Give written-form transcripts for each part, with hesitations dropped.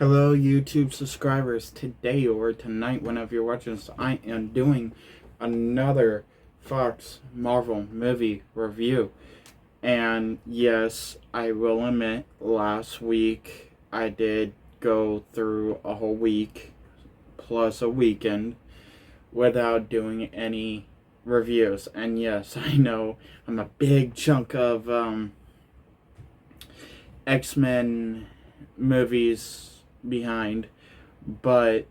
Hello, YouTube subscribers. Today or tonight, whenever you're watching this, I am doing another Fox Marvel movie review. And yes, I will admit, last week I did go through a whole week plus a weekend without doing any reviews. And yes, I know I'm a big chunk of X-Men movies behind, but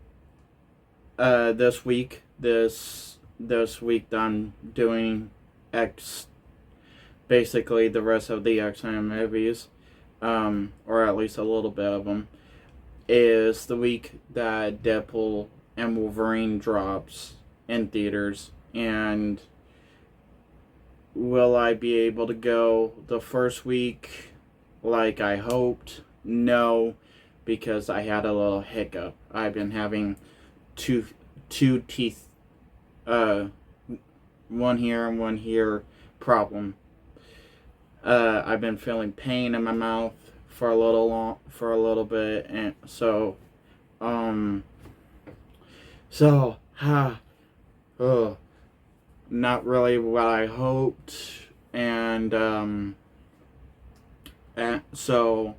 this week I'm doing X basically the rest of the X-Men movies, or at least a little bit of them, is the week that Deadpool and Wolverine drops in theaters. And will I be able to go the first week like I hoped? No, because I had a little hiccup. I've been having two teeth, one here and one here problem. I've been feeling pain in my mouth for a little bit, and oh, not really what I hoped, and so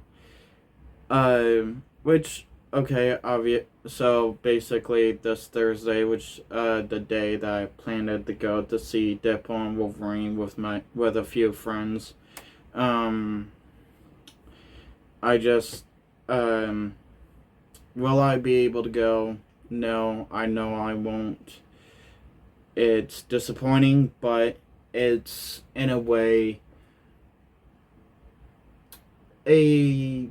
which okay, obvious. So basically, this Thursday, which the day that I planned to go to see Deadpool and Wolverine with a few friends, I just will I be able to go? No, I know I won't. It's disappointing, but it's in a way a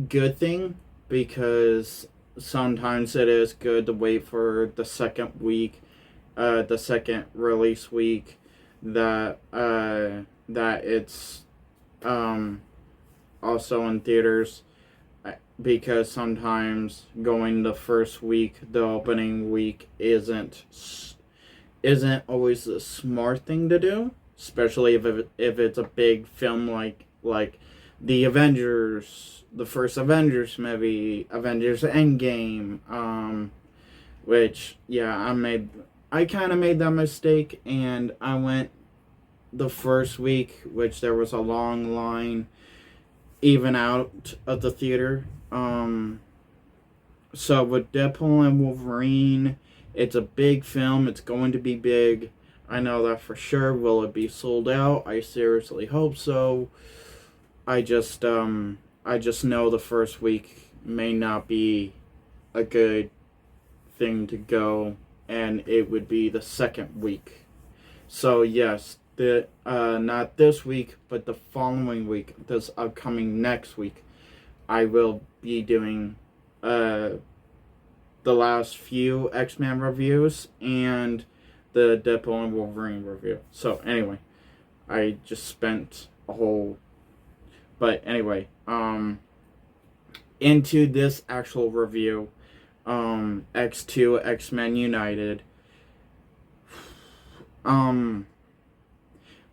good thing, because sometimes it is good to wait for the second release week that it's also in theaters, because sometimes going the first week, the opening week, isn't always the smart thing to do, especially if it's a big film like the Avengers, the first Avengers movie, Avengers Endgame, which, yeah, I kind of made that mistake, and I went the first week, which there was a long line even out of the theater. So with Deadpool and Wolverine, it's a big film. It's going to be big. I know that for sure. Will it be sold out? I seriously hope so. I just know the first week may not be a good thing to go, and it would be the second week. So yes, not this week, but the following week, this upcoming next week, I will be doing the last few X-Men reviews and the Deadpool and Wolverine review. So anyway, I just spent a whole But anyway, into this actual review, X2 X-Men United.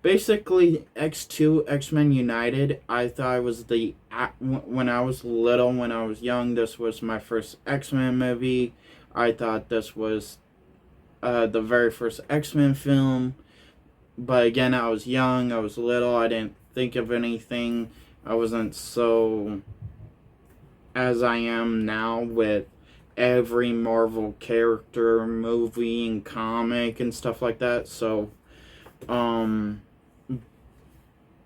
Basically, X2 X-Men United, I thought it was when I was little, when I was young, this was my first X-Men movie. I thought this was the very first X-Men film. But again, I was young, I was little, I didn't think of anything. I wasn't so as I am now with every Marvel character, movie, and comic and stuff like that. So,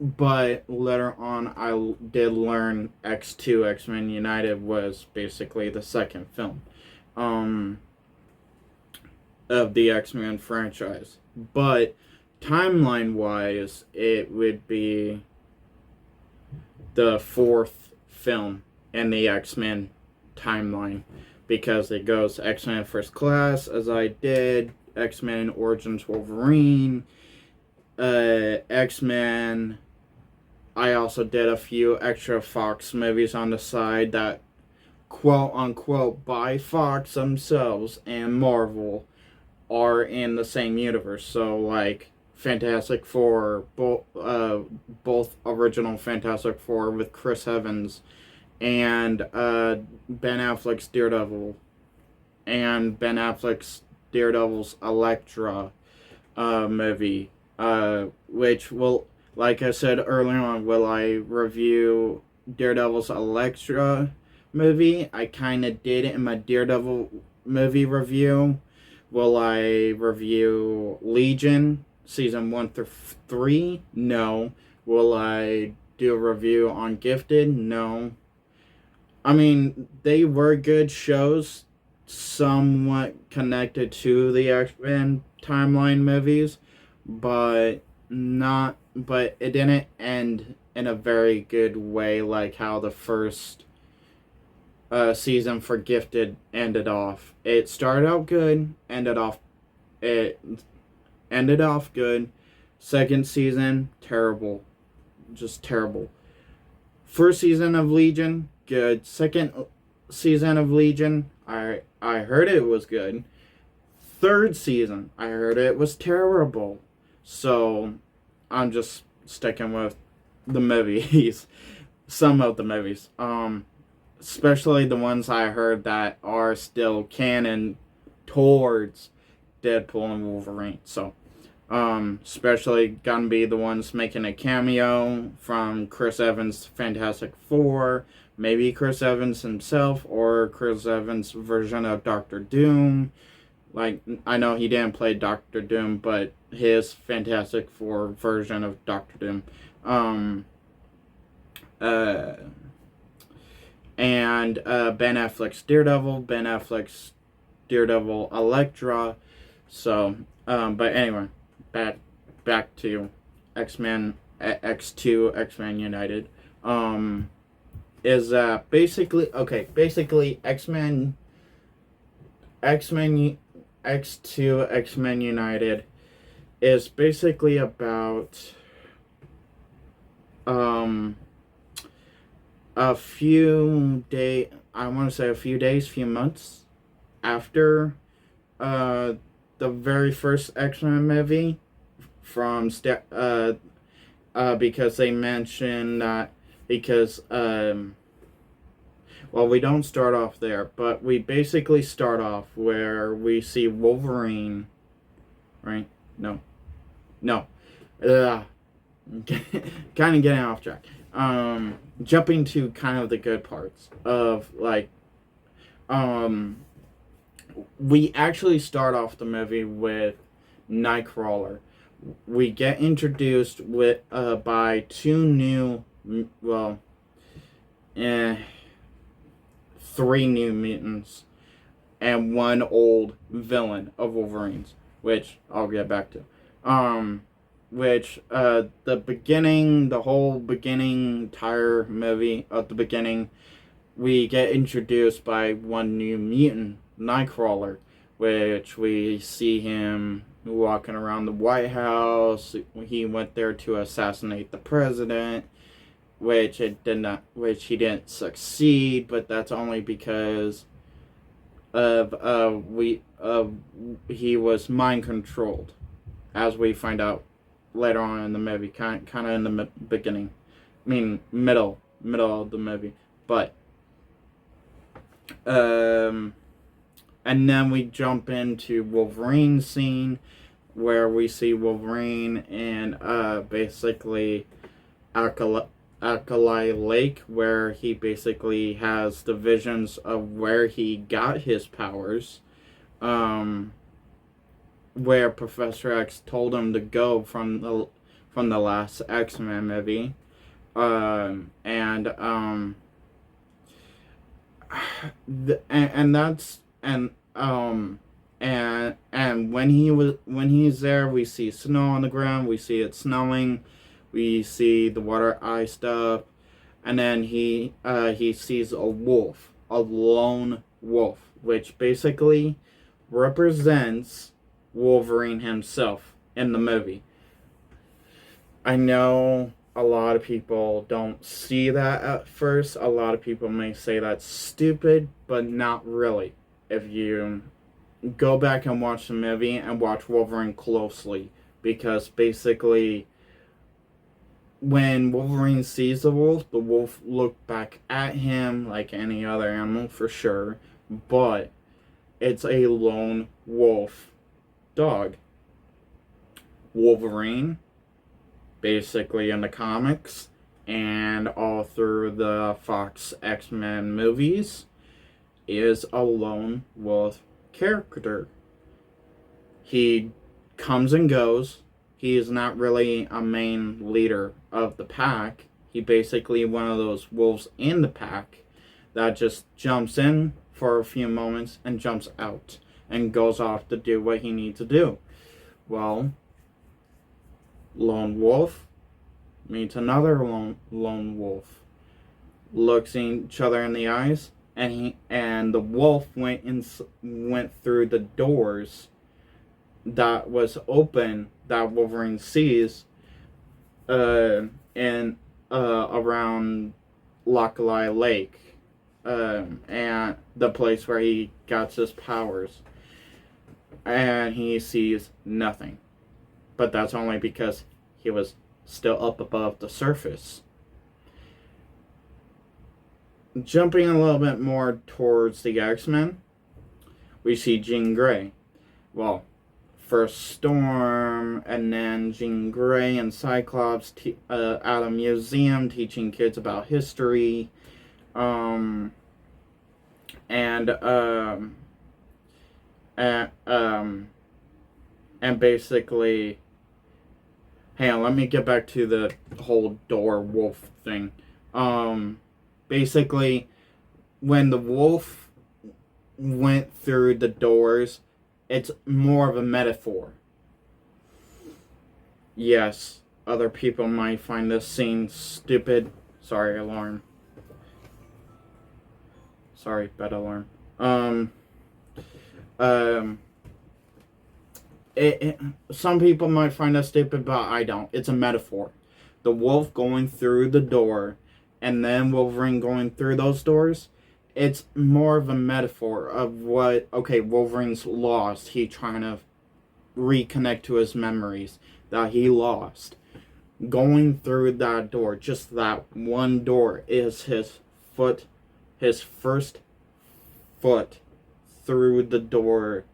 but later on, I did learn X2 X-Men United was basically the second film, of the X-Men franchise. But timeline-wise, it would be the fourth film in the X-Men timeline, because it goes X-Men First Class, as I did, X-Men Origins Wolverine, X-Men. I also did a few extra Fox movies on the side that, quote unquote, by Fox themselves and Marvel are in the same universe. So, like, Fantastic Four, both original Fantastic Four with Chris Evans, and Ben Affleck's Daredevil, and Ben Affleck's Daredevil's Elektra movie, which will, like I said earlier on, will I review Daredevil's Elektra movie? I kind of did it in my Daredevil movie review. Will I review Legion season 1 through 3? No. Will I do a review on Gifted? No. I mean, they were good shows, somewhat connected to the X-Men timeline movies, but not. But it didn't end in a very good way, like how the first season for Gifted ended off. It started out good, it ended off good. Second season, terrible, just terrible. First season of Legion, good. Second season of Legion, I heard it was good. Third season, I heard it was terrible. So I'm just sticking with the movies. Some of the movies. Especially the ones I heard that are still canon towards Deadpool and Wolverine. So especially gonna be the ones making a cameo from Chris Evans' Fantastic Four, maybe Chris Evans himself, or Chris Evans' version of Doctor Doom. Like, I know he didn't play Doctor Doom, but his Fantastic Four version of Doctor Doom. And Ben Affleck's Daredevil, Ben Affleck's Daredevil Elektra. So, but anyway, back to X-Men, X2, X-Men United. Is basically X-Men X2, X-Men United is basically about a few months after the very first X-Men movie from because they mentioned that well, we don't start off there, but we basically start off where we see Wolverine, right? No. Kind of getting off track. Jumping to kind of the good parts of, like, we actually start off the movie with Nightcrawler. We get introduced with by two new, three new mutants and one old villain of Wolverine's, which I'll get back to. The whole beginning, entire movie at the beginning, we get introduced by one new mutant, Nightcrawler, which we see him walking around the White House. He went there to assassinate the president, which he didn't succeed, but that's only because he was mind controlled, as we find out later on in the movie, kind of in the beginning, middle of the movie, but and then we jump into Wolverine's scene, where we see Wolverine in basically Alkali Lake, where he basically has the visions of where he got his powers, where Professor X told him to go from the last X-Men movie, and when he's there, we see snow on the ground. We see it snowing. We see the water iced up, and then he sees a wolf, a lone wolf, which basically represents Wolverine himself in the movie. I know a lot of people don't see that at first. A lot of people may say that's stupid, but not really. If you go back and watch the movie and watch Wolverine closely, because basically when Wolverine sees the wolf looked back at him like any other animal for sure, but it's a lone wolf dog. Wolverine, basically in the comics and all through the Fox X-Men movies, is a lone wolf character. He comes and goes. He is not really a main leader of the pack. He basically one of those wolves in the pack that just jumps in for a few moments and jumps out and goes off to do what he needs to do. Well, lone wolf meets another lone wolf, looks each other in the eyes, and the wolf went through the doors that was open that Wolverine sees in around Lochley Lake, and the place where he got his powers, and he sees nothing. But that's only because he was still up above the surface. Jumping a little bit more towards the X-Men, we see Jean Grey. Well, first Storm, and then Jean Grey and Cyclops at a museum teaching kids about history. And basically, hang on, let me get back to the whole door wolf thing. Basically, when the wolf went through the doors, it's more of a metaphor. Yes, other people might find this scene stupid. Sorry, alarm. Sorry, bed alarm. Some people might find that stupid, but I don't. It's a metaphor. The wolf going through the door, and then Wolverine going through those doors, it's more of a metaphor of what, okay, Wolverine's lost. He trying to reconnect to his memories that he lost. Going through that door, just that one door, is his first foot through the door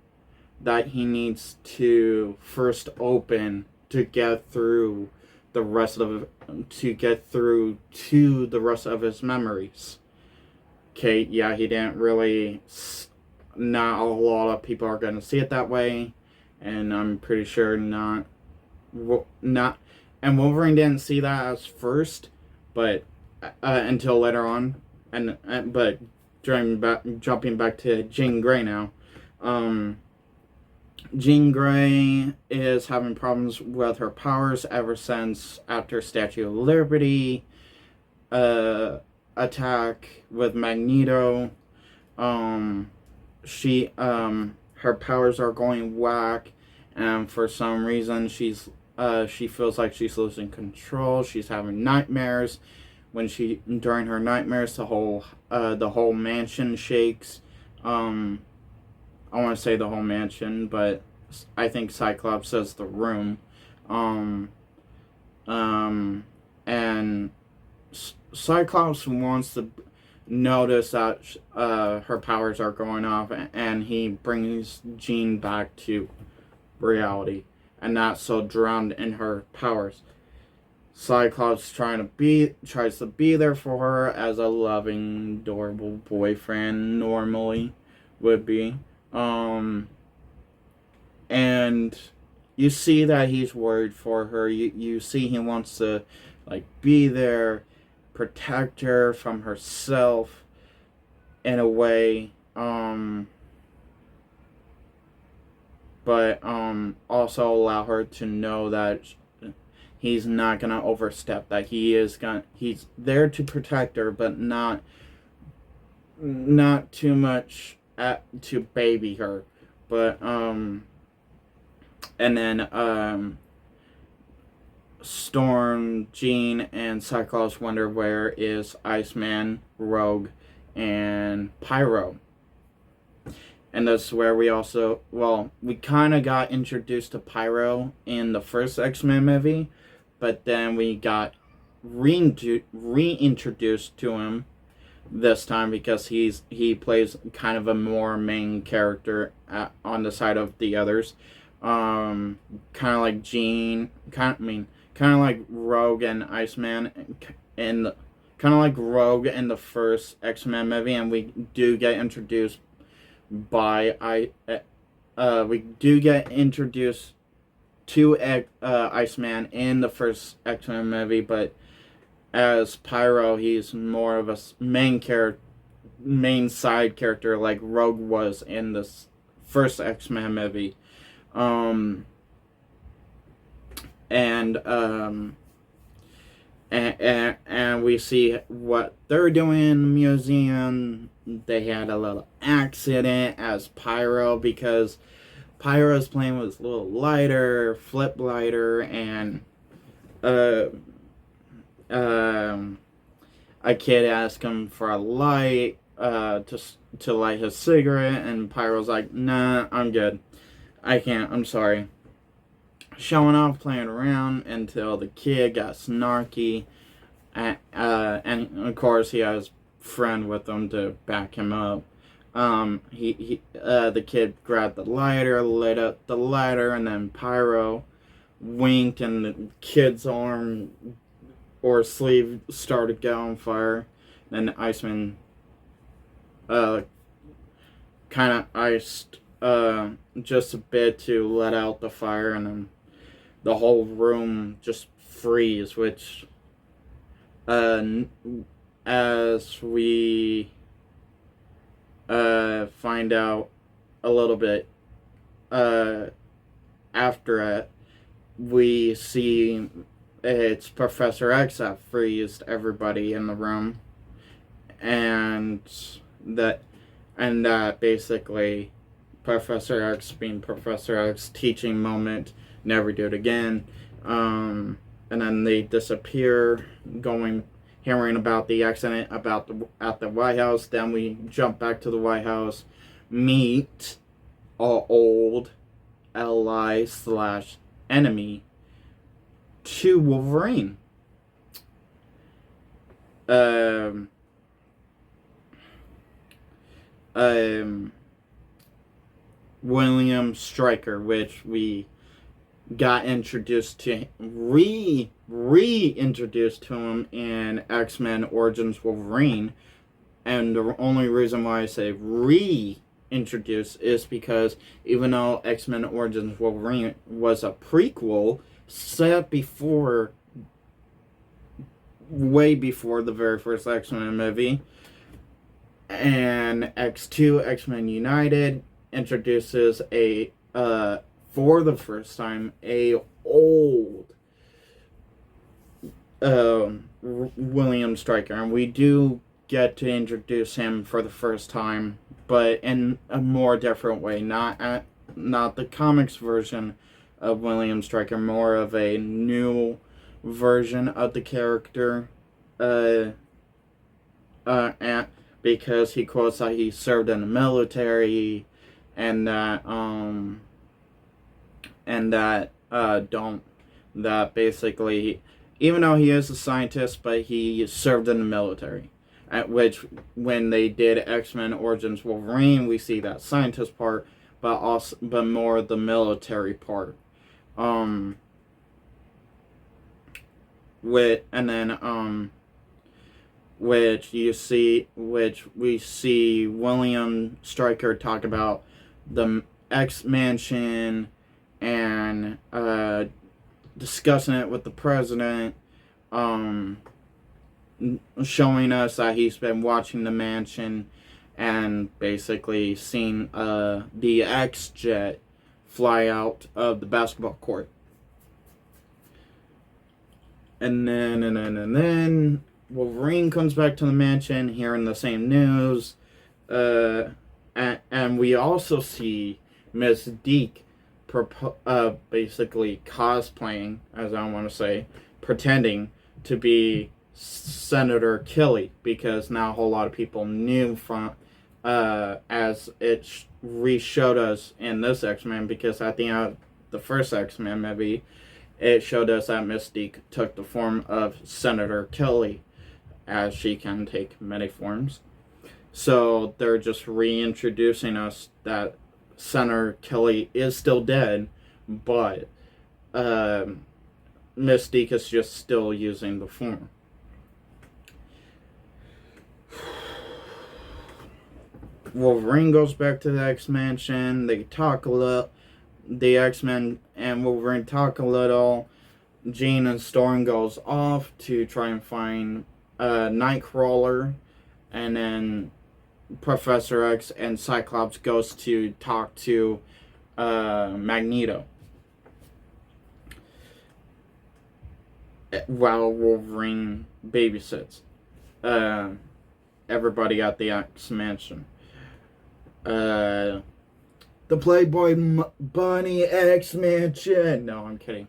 that he needs to first open to get through the rest of the rest of his memories. Okay, yeah, he didn't really, not a lot of people are going to see it that way, and I'm pretty sure not, and Wolverine didn't see that as first, but until later on, but jumping back to Jean Grey now, Jean Grey is having problems with her powers ever since after Statue of Liberty attack with Magneto. Her powers are going whack, and for some reason she feels like she's losing control. She's having nightmares. During her nightmares, the whole mansion shakes. I want to say the whole mansion, but I think Cyclops says the room. And Cyclops wants to notice that her powers are going off, and he brings Jean back to reality, and not so drowned in her powers. Cyclops tries to be there for her as a loving, adorable boyfriend normally would be. And you see that he's worried for her. You see he wants to be there, protect her from herself in a way, but also allow her to know that he's not gonna overstep, that he's there to protect her, but not too much to baby her. But and then Storm, Jean, and Cyclops wonder where is Iceman, Rogue, and Pyro. And that's where we kind of got introduced to Pyro in the first X-Men movie, but then we got reintroduced to him this time because he plays kind of a more main character on the side of the others. Kind of like Jean, kind of like Rogue and Iceman, and kind of like Rogue in the first X-Men movie, and we do get introduced we do get introduced to Iceman in the first X-Men movie, but as Pyro, he's more of a main side character like Rogue was in this first X-Men movie. And we see what they're doing in the museum. They had a little accident as Pyro because Pyro's plane was a little lighter, flip lighter, and a kid asked him for a light to light his cigarette, and Pyro's like, "Nah, I'm good. I can't. I'm sorry." Showing off, playing around until the kid got snarky, and of course he has a friend with him to back him up. The kid grabbed the lighter, lit up the lighter, and then Pyro winked, and the kid's arm or sleeve started to get on fire. Then Iceman kind of iced just a bit to let out the fire, and then the whole room just freeze, which as we find out a little bit after it, we see it's Professor X that freezed everybody in the room, and that basically Professor X, being Professor X, teaching moment, never do it again. And then they disappear, hearing about the accident at the White House. Then we jump back to the White House, meet our old ally/enemy to Wolverine. William Stryker, which we got introduced to, reintroduced to him in X-Men Origins Wolverine. And the only reason why I say reintroduced is because even though X-Men Origins Wolverine was a prequel set way before the very first X-Men movie, and X2, X-Men United, introduces for the first time, a old William Stryker, and we do get to introduce him for the first time, but in a more different way, not the comics version of William Stryker, more of a new version of the character, because he quotes that he served in the military, and that basically, even though he is a scientist, but he served in the military. At which, when they did X-Men Origins Wolverine, we see that scientist part, but more the military part. Which we see William Stryker talk about the X Mansion, and discussing it with the president, showing us that he's been watching the mansion and basically seen the X-Jet fly out of the basketball court. And then Wolverine comes back to the mansion, hearing the same news, and we also see Mystique basically cosplaying, as I want to say, pretending to be Senator Kelly, because now a whole lot of people knew from, as it re-showed us in this X-Men, because at the end of the first X-Men movie, it showed us that Mystique took the form of Senator Kelly, as she can take many forms. So they're just reintroducing us that Senator Kelly is still dead, but Mystique is just still using the form. Wolverine goes back to the X-Mansion. They talk a little. The X-Men and Wolverine talk a little. Jean and Storm goes off to try and find Nightcrawler, and then Professor X and Cyclops goes to talk to Magneto, while Wolverine babysits everybody at the X-Mansion. The Playboy Bunny X-Mansion. No, I'm kidding.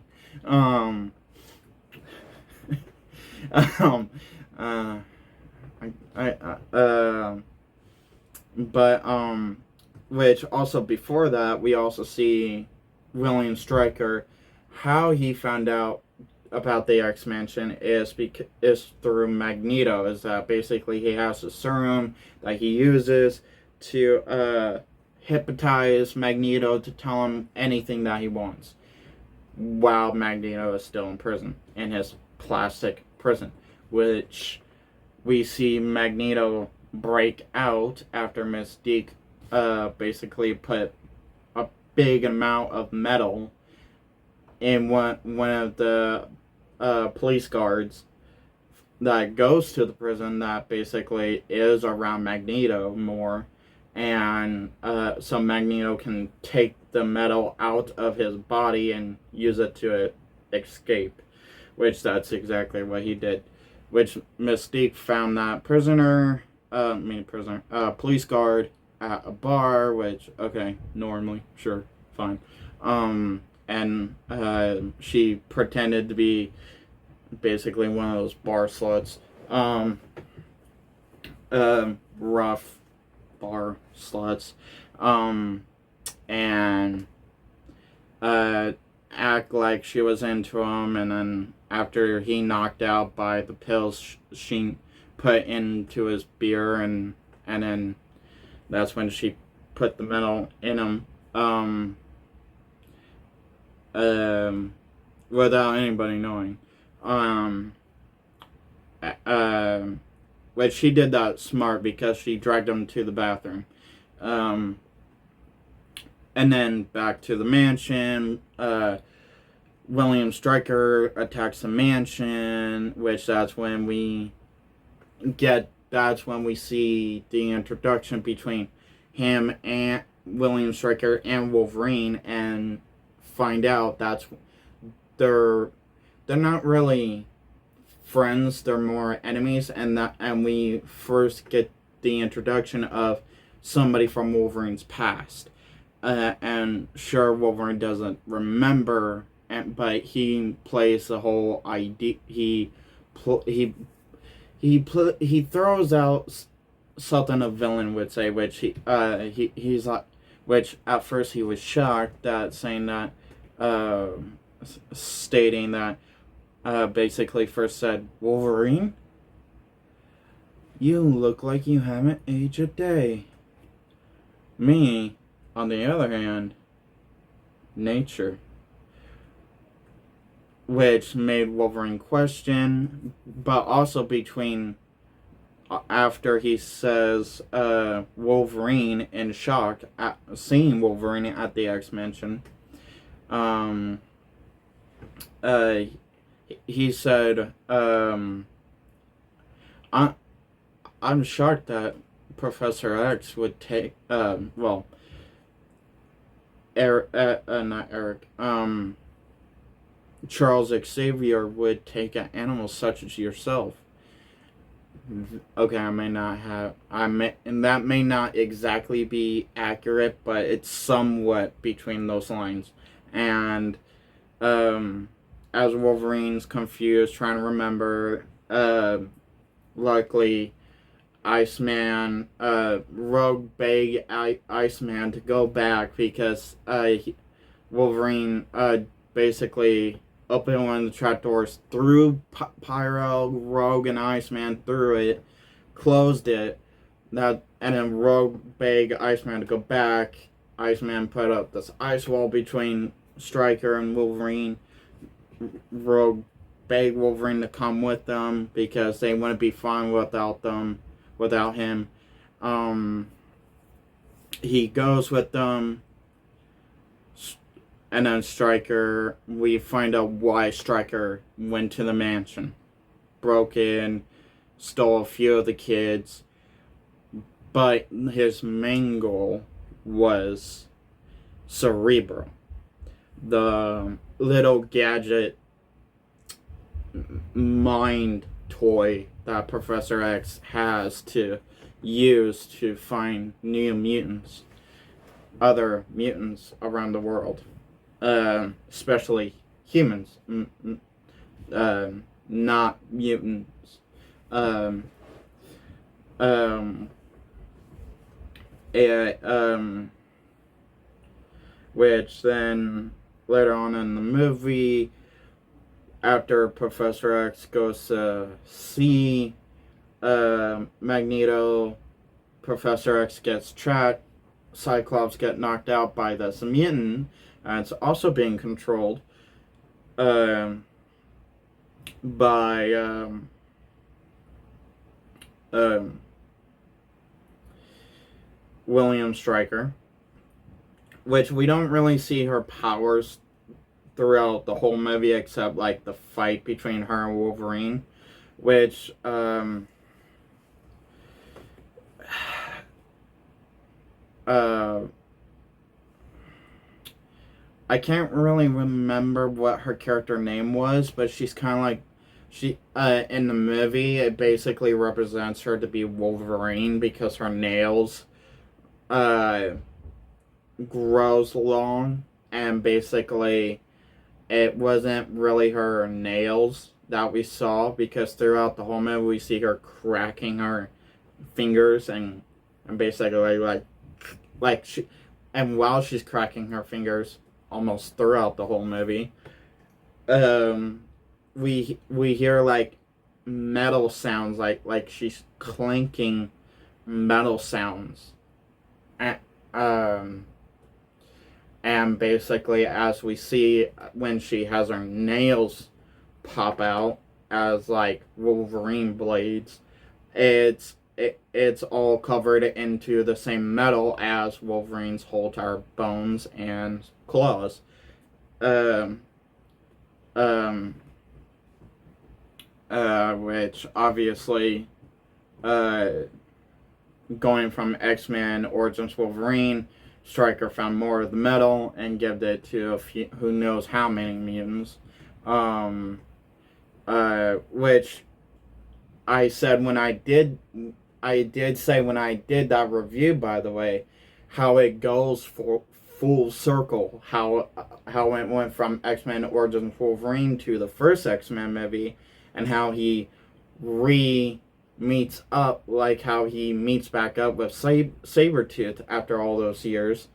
Which also before that, we also see William Stryker. How he found out about the X-Mansion is through Magneto. Is that basically he has a serum that he uses to hypnotize Magneto to tell him anything that he wants, while Magneto is still in prison, in his plastic prison, which we see Magneto break out after Mystique basically put a big amount of metal in one of the police guards that goes to the prison that basically is around Magneto more, and so Magneto can take the metal out of his body and use it to escape, which that's exactly what he did. Which Mystique found that police guard at a bar, which, okay, normally, sure, fine. And she pretended to be basically one of those bar sluts. Rough bar sluts. And act like she was into him, and then after he knocked out by the pills she put into his beer, and then that's when she put the metal in him, without anybody knowing. Which she did that smart because she dragged him to the bathroom. And then back to the mansion, William Stryker attacks the mansion, which that's when we see the introduction between him and William Stryker and Wolverine, and find out they're not really friends, they're more enemies, and we first get the introduction of somebody from Wolverine's past. And sure, Wolverine doesn't remember, but he plays the whole idea. He throws out something a villain would say, which he's like, which at first he was shocked at saying that, stating that, basically first said, "Wolverine, you look like you haven't aged a day. Me, on the other hand, nature." Which made Wolverine question, but also between, after he says Wolverine in shock at seeing Wolverine at the X-Mansion, he said, I'm shocked that Professor X would take, not Eric, Charles Xavier would take an animal such as yourself. Okay, and that may not exactly be accurate, but it's somewhat between those lines. And, as Wolverine's confused, trying to remember, luckily, Iceman, Rogue begged Iceman to go back because, Wolverine, basically opened one of the trapdoors, threw Pyro, Rogue, and Iceman through it, closed it, and then Rogue begged Iceman to go back. Iceman put up this ice wall between Stryker and Wolverine. Rogue begged Wolverine to come with them because they wouldn't be fine without him. He goes with them, and then Stryker, we find out why Stryker went to the mansion. Broke in, stole a few of the kids, but his main goal was Cerebro, the little gadget mind toy that Professor X has to use to find new mutants, other mutants around the world, especially humans, not mutants. Which then later on in the movie, after Professor X goes to see Magneto, Professor X gets trapped, Cyclops get knocked out by this mutant, and it's also being controlled by William Stryker, which we don't really see her powers throughout the whole movie except like the fight between her and Wolverine, which I can't really remember what her character name was, but she's kind of like, in the movie it basically represents her to be Wolverine because her nails grows long, and basically it wasn't really her nails that we saw, because throughout the whole movie we see her cracking her fingers and basically like she, and while she's cracking her fingers almost throughout the whole movie, we hear like metal sounds, like she's clinking metal sounds, and basically as we see when she has her nails pop out as like Wolverine blades, it's all covered into the same metal as Wolverine's whole entire bones and claws. Which obviously, going from X-Men Origins Wolverine, Stryker found more of the metal and gave it to a few, who knows how many mutants. Which I said when I did say when I did that review, by the way, how it goes for full circle, how it went from X-Men Origins Wolverine to the first X-Men movie, and how he meets up, like how he meets back up with Sabretooth after all those years,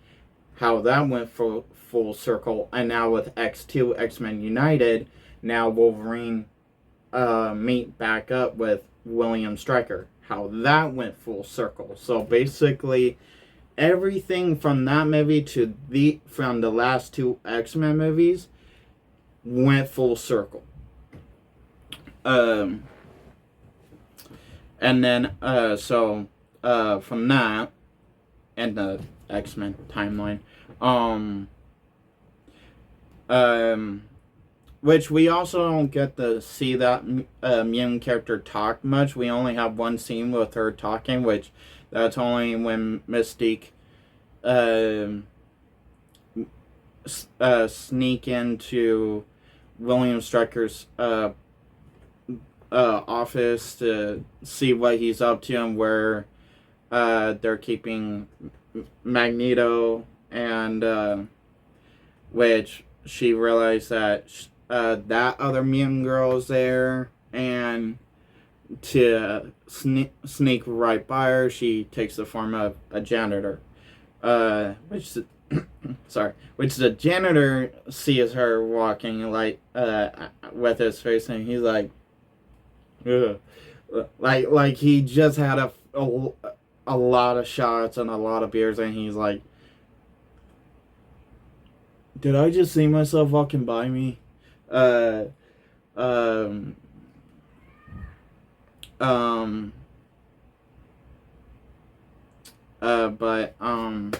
how that went full circle, and now with X2, X-Men United, now Wolverine meet back up with William Stryker, how that went full circle. So basically everything from that movie to from the last two X-Men movies went full circle. And then, from that, and the X-Men timeline, which we also don't get to see that mutant character talk much. We only have one scene with her talking, which that's only when Mystique sneak into William Stryker's office to see what he's up to and where they're keeping Magneto, and which she realized that that other mutant girl is there, and to sneak right by her, she takes the form of a janitor, which sorry, which the janitor sees her walking like with his face, and he's like, ugh. Like he just had a lot of shots and a lot of beers, and he's like, did I just see myself walking by me? Uh, um, um, but um,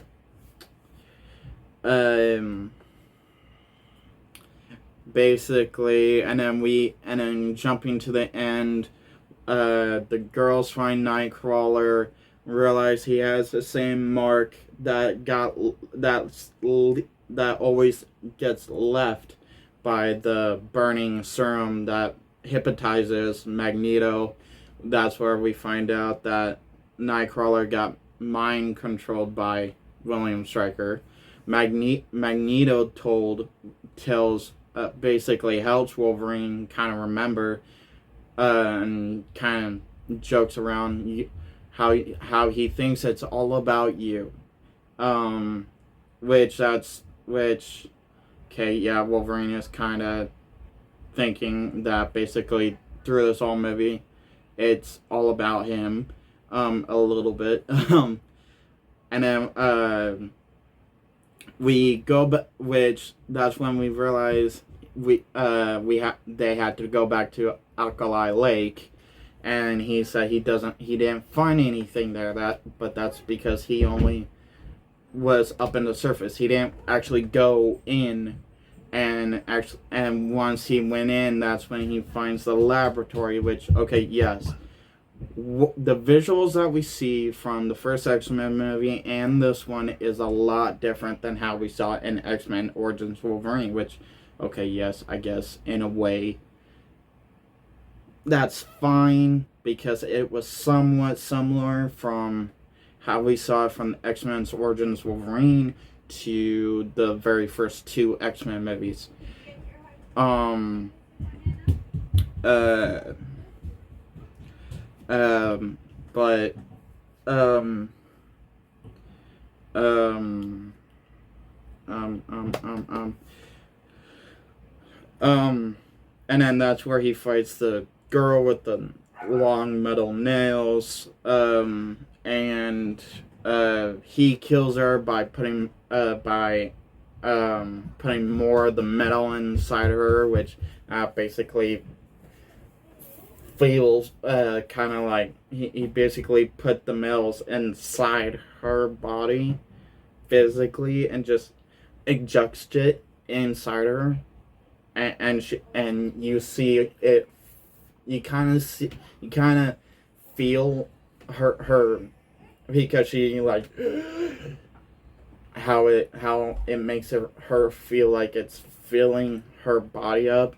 basically, and then jumping to the end, the girls find Nightcrawler, realize he has the same mark that always gets left by the burning serum that hypnotizes Magneto. That's where we find out that Nightcrawler got mind controlled by William Stryker. Magneto tells basically helps Wolverine kind of remember and kind of jokes around how he thinks it's all about you. Um, which okay, yeah, Wolverine is kind of thinking that basically through this whole movie, it's all about him, a little bit, and then we go, which that's when we realize they had to go back to Alkali Lake, and he said he didn't find anything there, but that's because he only was up in the surface. He didn't actually go in, and once he went in, that's when he finds the laboratory. Which, okay, yes, the visuals that we see from the first X-Men movie and this one is a lot different than how we saw it in X-Men Origins Wolverine. Which, okay, yes, I guess in a way that's fine because it was somewhat similar from how we saw it from X-Men's Origins Wolverine to the very first two X-Men movies. Um, uh, but, um, um, um, um, um, and then that's where he fights the girl with the long metal nails, and he kills her by putting putting more of the metal inside of her, which basically feels kind of like he basically put the metals inside her body physically and just ejects it inside her, and you see it. You kind of feel her because she like how it makes her feel like it's filling her body up,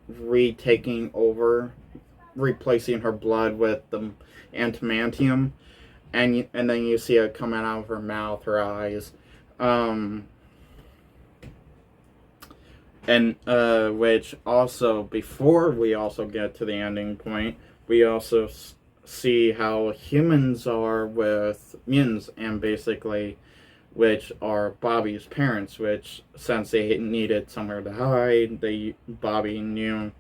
retaking over, replacing her blood with the antimantium, and then you see it coming out of her mouth, her eyes, and which also, before we also get to the ending point, we also see how humans are with mutants, and basically, which are Bobby's parents, which since they needed somewhere to hide, Bobby knew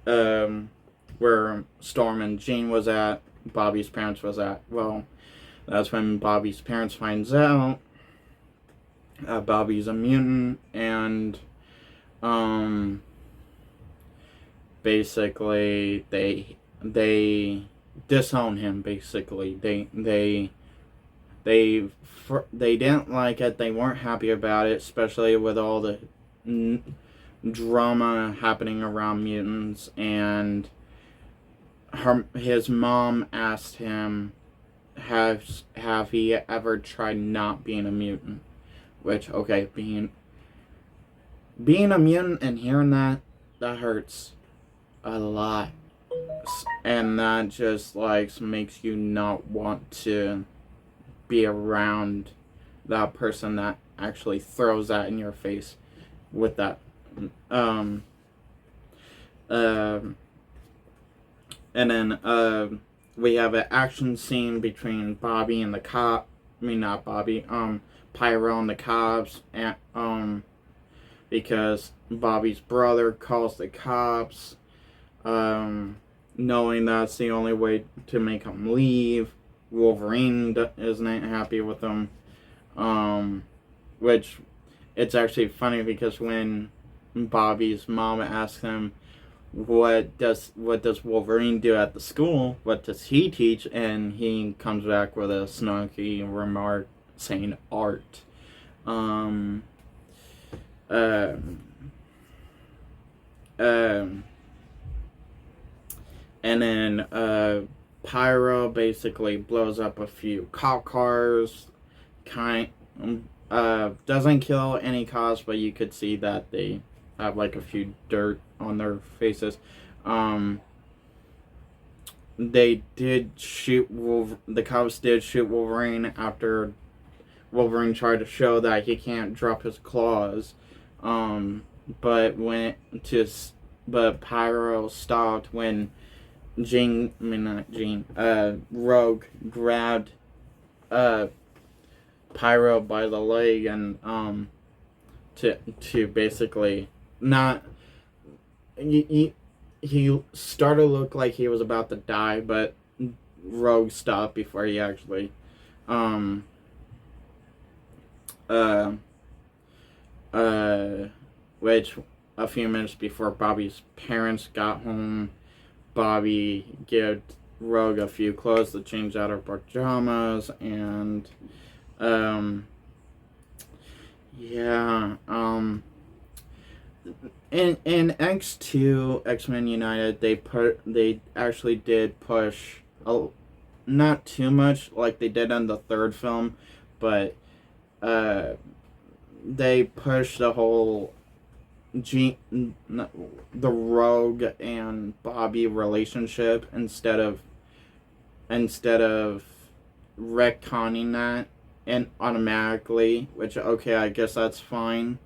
where Storm and Jean was at, Bobby's parents was at. Well, that's when Bobby's parents finds out Bobby's a mutant, and basically they disown him. Basically, they didn't like it. They weren't happy about it, especially with all the drama happening around mutants. And his mom asked him, have he ever tried not being a mutant? Which, okay, being a mutant and hearing that hurts a lot. And that just, like, makes you not want to be around that person that actually throws that in your face with that. And then, we have an action scene between Bobby and the cop, I mean not Bobby, Pyro and the cops, and because Bobby's brother calls the cops, knowing that's the only way to make him leave. Wolverine isn't happy with him, which it's actually funny because when Bobby's mom asks him, what does Wolverine do at the school? What does he teach? And he comes back with a snarky remark saying art. Um, um, um, and then Pyro basically blows up a few cop cars. Doesn't kill any cops, but you could see that they have like a few dirt on their faces. They did shoot the cops did shoot Wolverine after Wolverine tried to show that he can't drop his claws. But but Pyro stopped when Rogue grabbed Pyro by the leg and to basically not he started to look like he was about to die, but Rogue stopped before he actually which a few minutes before Bobby's parents got home, Bobby gave Rogue a few clothes to change out her pajamas, and in X2 X-Men United, they actually did push not too much like they did in the third film, but they pushed the whole the Rogue and Bobby relationship instead of retconning that and automatically, which okay, I guess that's fine.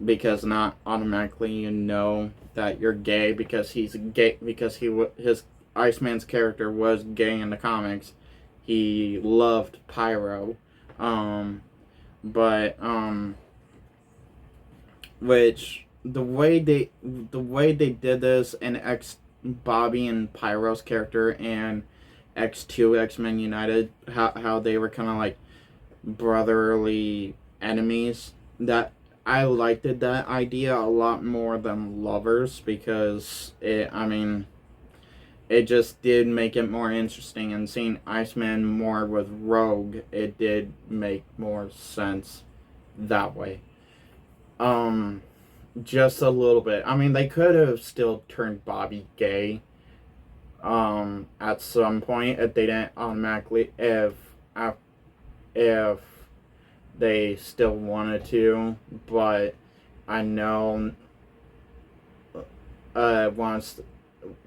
Because not automatically you know that you're gay because he's gay because his Iceman's character was gay in the comics. He loved Pyro, which the way they did this in Bobby and Pyro's character and X2 X-Men United, how they were kind of like brotherly enemies, that I liked that idea a lot more than lovers because it just did make it more interesting, and seeing Iceman more with Rogue, it did make more sense that way. Just a little bit. I mean, they could have still turned Bobby gay at some point if they didn't automatically if they still wanted to, but I know once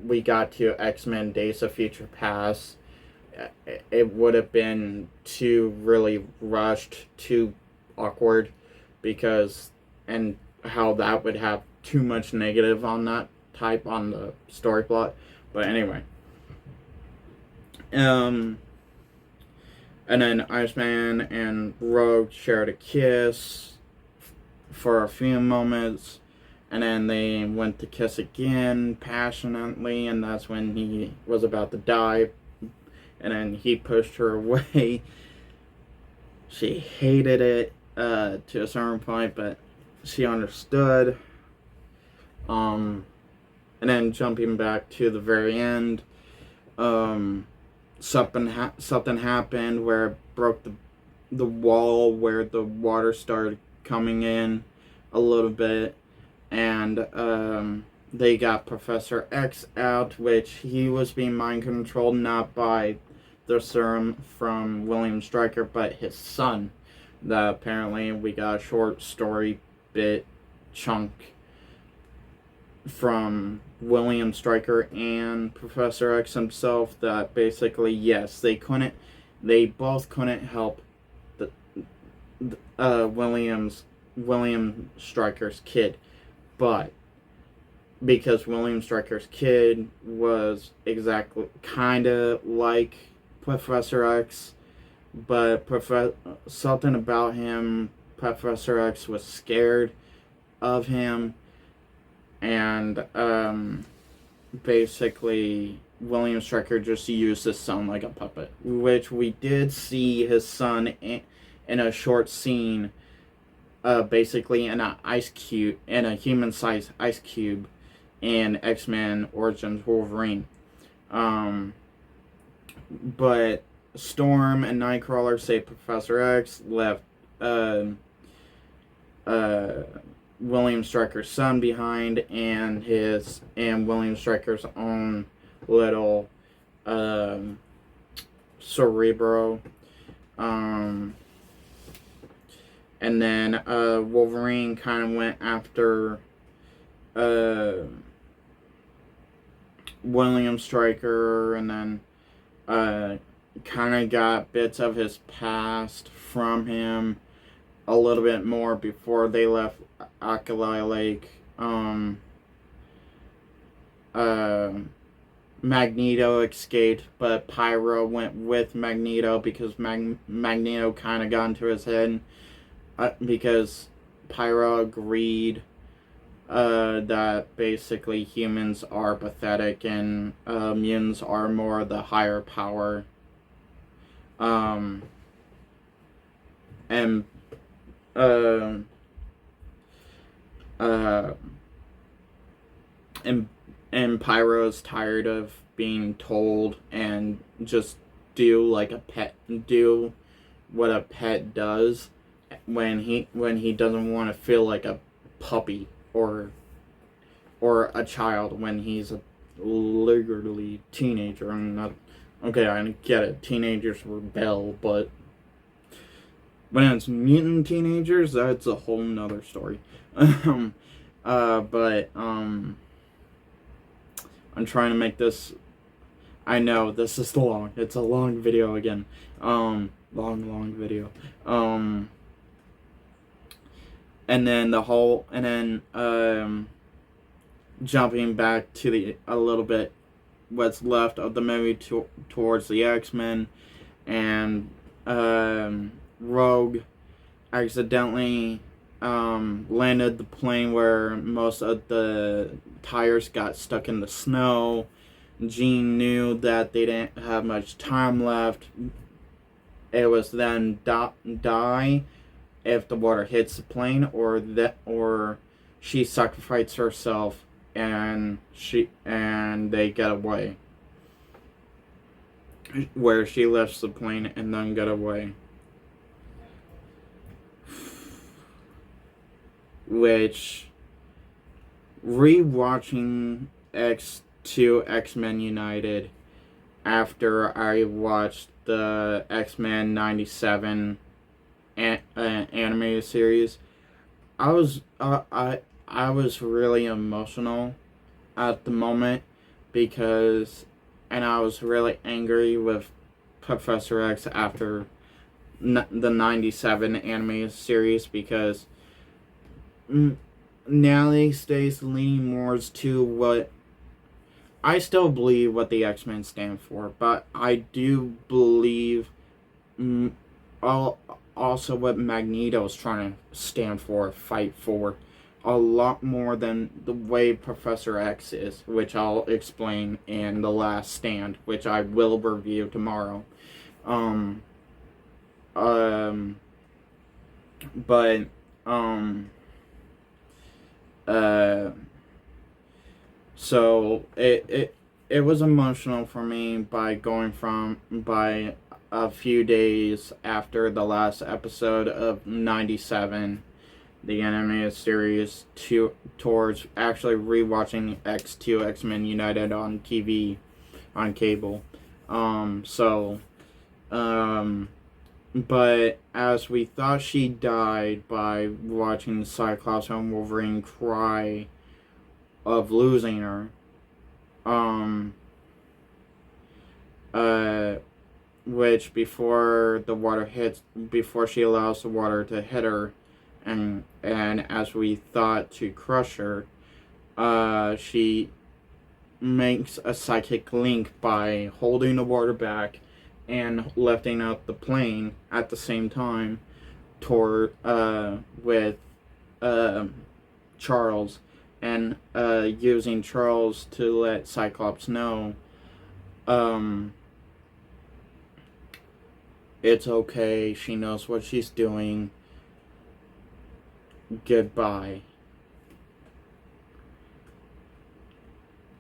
we got to X-Men Days of Future Past, it would have been too really rushed, too awkward, because and how that would have too much negative on that type on the story plot. But anyway, and then Iceman and Rogue shared a kiss for a few moments, and then they went to kiss again passionately, and that's when he was about to die, and then he pushed her away. She hated it to a certain point, but she understood. And then jumping back to the very end, something happened where it broke the wall where the water started coming in a little bit, and they got Professor X out, which he was being mind controlled not by the serum from William Stryker, but his son. That apparently we got a short story bit chunk from William Stryker and Professor X himself that basically, yes, they both couldn't help William Stryker's kid, but because William Stryker's kid was exactly kind of like Professor X, but something about him, Professor X was scared of him, and basically William Stryker just used his son like a puppet, which we did see his son in a short scene, basically in a human-sized ice cube in X-Men Origins Wolverine. But Storm and Nightcrawler say Professor X left William Stryker's son behind, and William Stryker's own little Cerebro. And then Wolverine kind of went after William Stryker, and then kind of got bits of his past from him a little bit more before they left Alkali Lake. Magneto escaped, but Pyro went with Magneto because Magneto kind of got into his head, because Pyro agreed that basically humans are pathetic and mutants are more the higher power. And Pyro's tired of being told and just do what a pet does when he doesn't want to feel like a puppy or a child when he's a literally teenager. I'm not okay. I get it. Teenagers rebel, but when it's mutant teenagers, that's a whole nother story. I'm trying to make this. I know this is long. It's a long video again. Long video. And then jumping back to a little bit, what's left of the movie towards the X-Men, and Rogue accidentally landed the plane where most of the tires got stuck in the snow. Jean knew that they didn't have much time left. It was then die if the water hits the plane, or she sacrificed herself and they get away. Where she lifts the plane and then get away. Which, rewatching X-Men United after I watched the X-Men 97 animated series, I was really emotional at the moment and I was really angry with Professor X after the 97 animated series, because now these days leaning more to what I still believe what the X-Men stand for, but I do believe also what Magneto is trying to stand for, fight for, a lot more than the way Professor X is, which I'll explain in The Last Stand, which I will review tomorrow. So it was emotional for me by a few days after the last episode of 97, the animated series, towards actually rewatching X2 X-Men United on TV, on cable. But as we thought she died by watching Cyclops and Wolverine cry of losing her, which before she allows the water to hit her, and as we thought to crush her, she makes a psychic link by holding the water back and lifting up the plane at the same time toward with uh, Charles, and using Charles to let Cyclops know um, it's okay, she knows what she's doing, goodbye.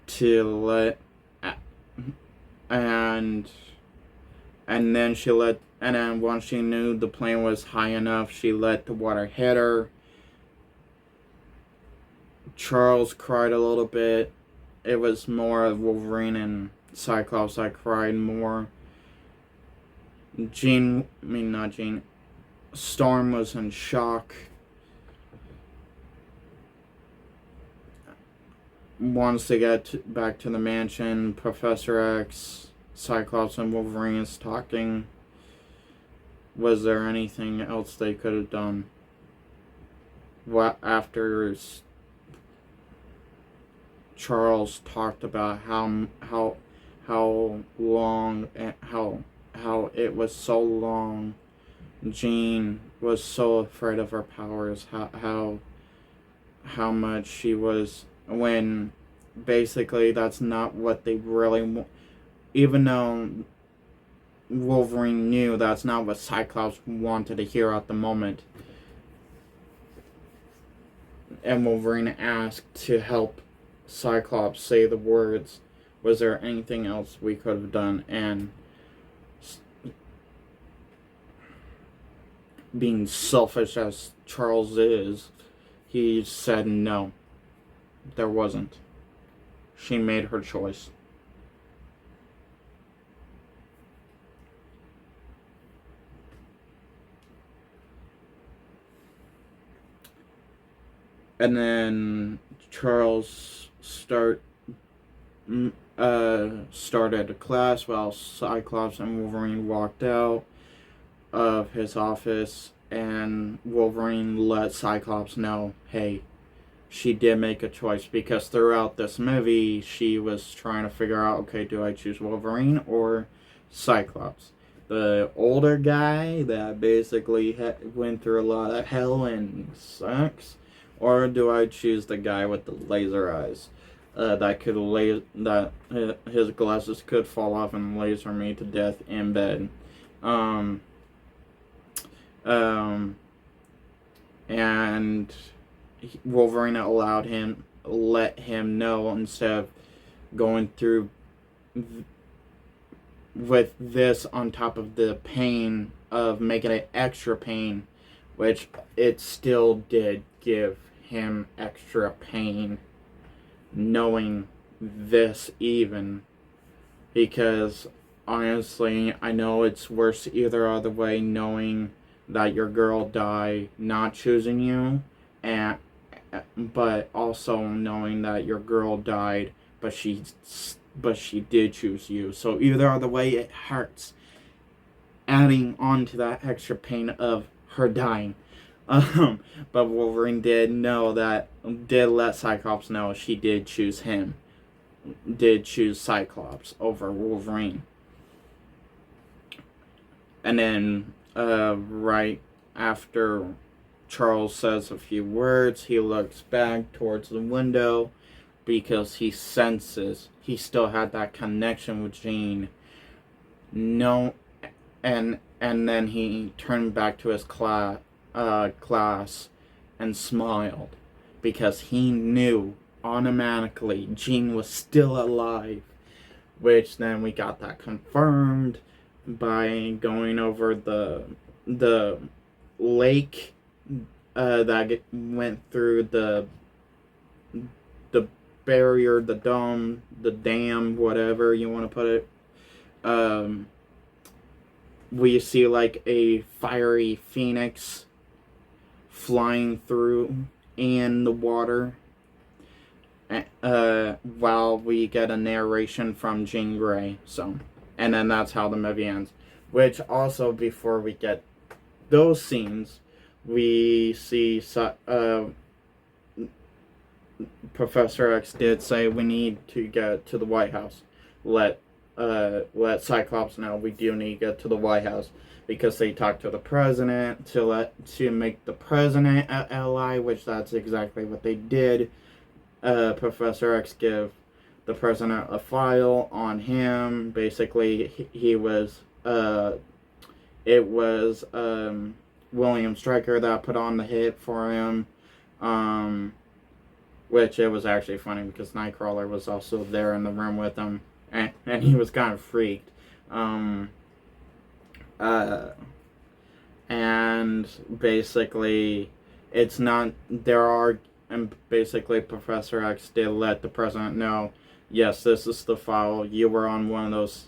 To let and and then once she knew the plane was high enough, she let the water hit her. Charles cried a little bit. It was more Wolverine and Cyclops that cried more. Storm was in shock. Once they get back to the mansion, Professor X, Cyclops, and Wolverine is talking. Was there anything else they could have done? What after Charles talked about how long and how it was so long. Jean was so afraid of her powers. How much she was, when basically that's not what they really want. Even though Wolverine knew that's not what Cyclops wanted to hear at the moment. And Wolverine asked to help Cyclops say the words, was there anything else we could have done? And being selfish as Charles is, he said no, there wasn't. She made her choice. And then Charles started a class while Cyclops and Wolverine walked out of his office, and Wolverine let Cyclops know, hey, she did make a choice, because throughout this movie she was trying to figure out, okay, do I choose Wolverine or Cyclops? The older guy that basically went through a lot of hell and sucks, or do I choose the guy with the laser eyes that his glasses could fall off and laser me to death in bed? And Wolverine let him know, instead of going through with this on top of the pain of making it extra pain, which it still did give him extra pain knowing this, even because honestly I know it's worse either other way, knowing that your girl died not choosing you, but also knowing that your girl died but she did choose you. So either other way it hurts, adding on to that extra pain of her dying. But Wolverine did let Cyclops know she did choose him. Did choose Cyclops over Wolverine. And then, right after Charles says a few words, he looks back towards the window because he senses he still had that connection with Jean. No, and then he turned back to his class and smiled, because he knew automatically Jean was still alive, which then we got that confirmed by going over the lake that went through the barrier, the dome, the dam, whatever you want to put it. We see like a fiery phoenix flying through in the water, while we get a narration from Jean Grey. So, and then that's how the movie ends. Which also, before we get those scenes, we see Professor X did say we need to get to the White House. Let let Cyclops know we do need to get to the White House, because they talked to the president to make the president an ally, which that's exactly what they did. Professor X give the president a file on him. Basically, he was it was William Stryker that put on the hit for him. Which it was actually funny because Nightcrawler was also there in the room with him, and he was kind of freaked. And basically, it's not, and basically Professor X did let the president know, yes, this is the file, you were one of those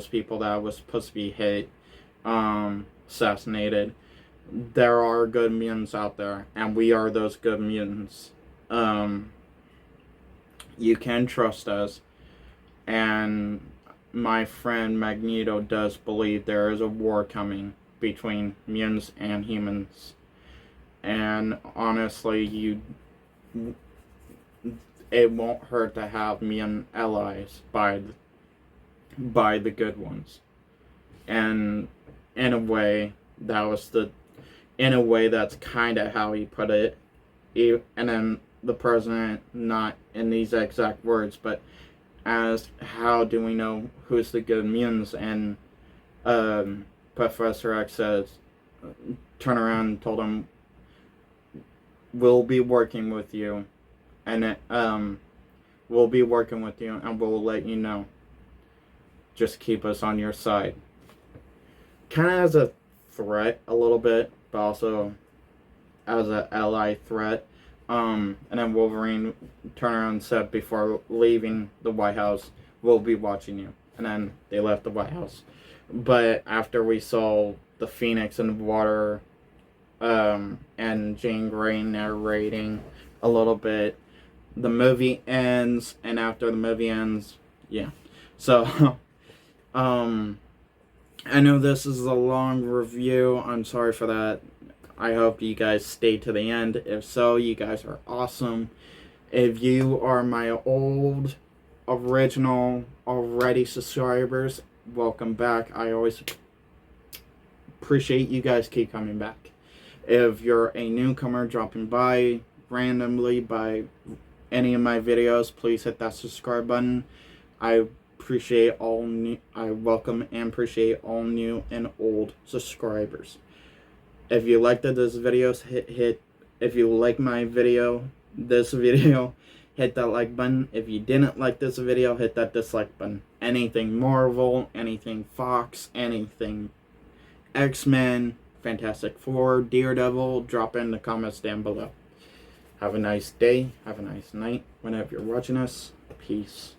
people that was supposed to be hit, assassinated. There are good mutants out there, and we are those good mutants. You can trust us, and my friend Magneto does believe there is a war coming between mutants and humans, and honestly, it won't hurt to have mutant allies by the good ones. And in a way, that's kind of how he put it. And then the president, not in these exact words, but asked, how do we know who's the good mutants? And Professor X says, turn around and told him, we'll be working with you, and we'll be working with you, and we'll let you know. Just keep us on your side. Kind of as a threat a little bit, but also as an ally threat. And then Wolverine turned around and said before leaving the White House, we'll be watching you. And then they left the White House. But after we saw the Phoenix in the water, and Jean Grey narrating a little bit, the movie ends, and after the movie ends, yeah. So, I know this is a long review. I'm sorry for that. I hope you guys stay to the end. If so, you guys are awesome. If you are my old, original, already subscribers, welcome back. I always appreciate you guys keep coming back. If you're a newcomer dropping by randomly by any of my videos, please hit that subscribe button. I welcome and appreciate all new and old subscribers. If you liked this video, if you like my video, hit that like button. If you didn't like this video, hit that dislike button. Anything Marvel, anything Fox, anything X-Men, Fantastic Four, Daredevil, drop in the comments down below. Have a nice day, have a nice night, whenever you're watching us. Peace.